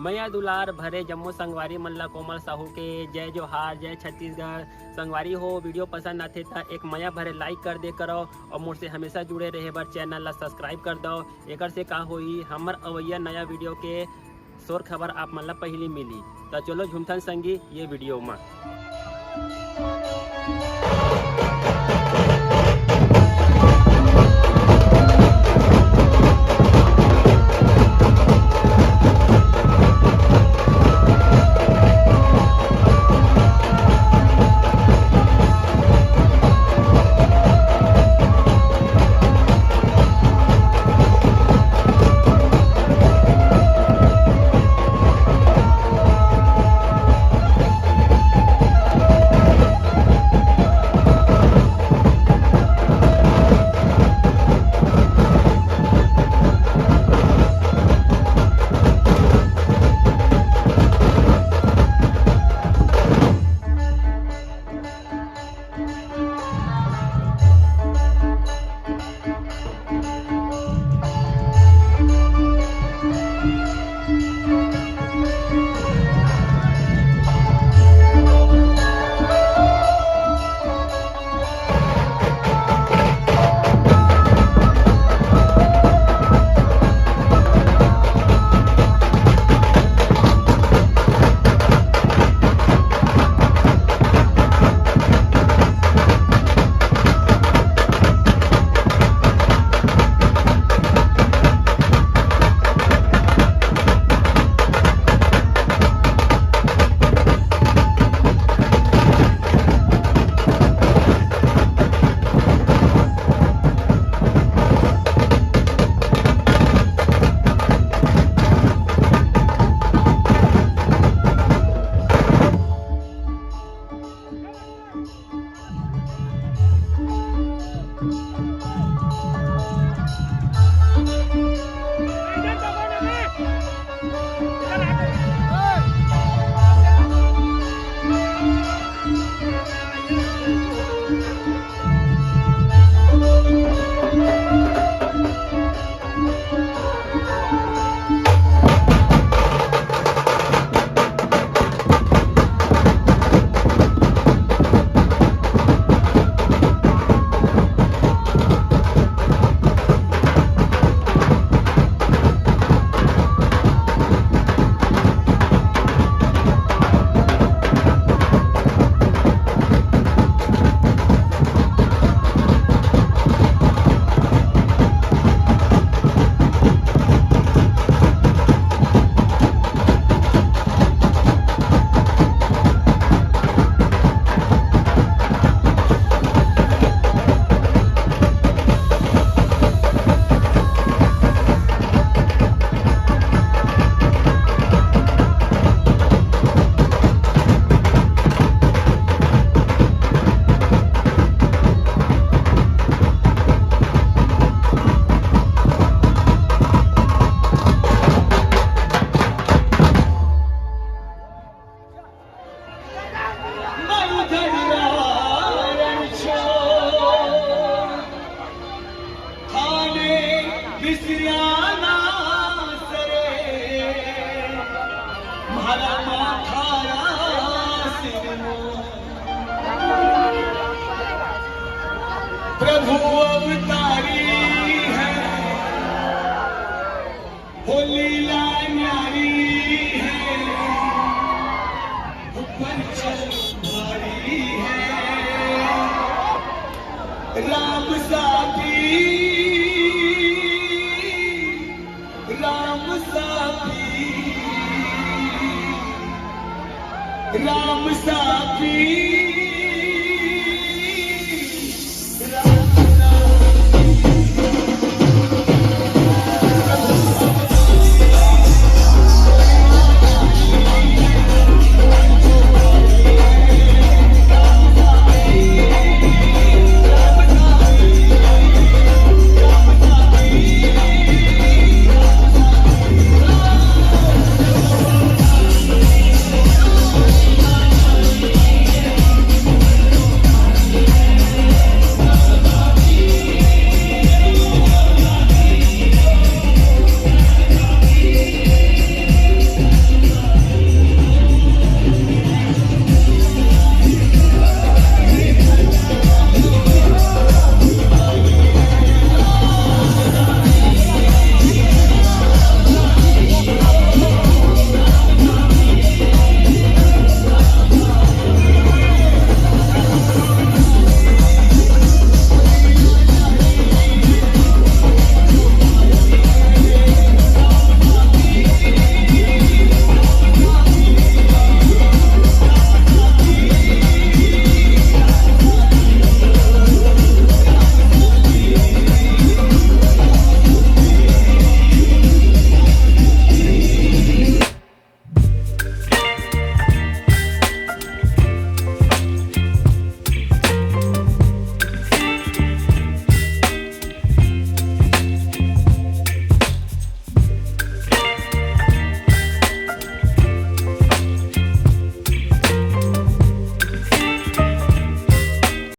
मैया दुलार भरे जम्मू संगवारी मल्ला कोमल साहू के जय जोहार, जय छत्तीसगढ़। संगवारी हो वीडियो पसंद आते तो एक मैया भरे लाइक कर दे करो और मुझसे हमेशा जुड़े रहे बर चैनल ला सब्सक्राइब कर दो। एक से का होई हमर अवैया नया वीडियो के शोर खबर आप मन ला पहली मिली। तो चलो झुमथन संगी ये वीडियो में। प्रभु अवतारी है, हो लीला न्यारी है, पंचल भारी है, राम सा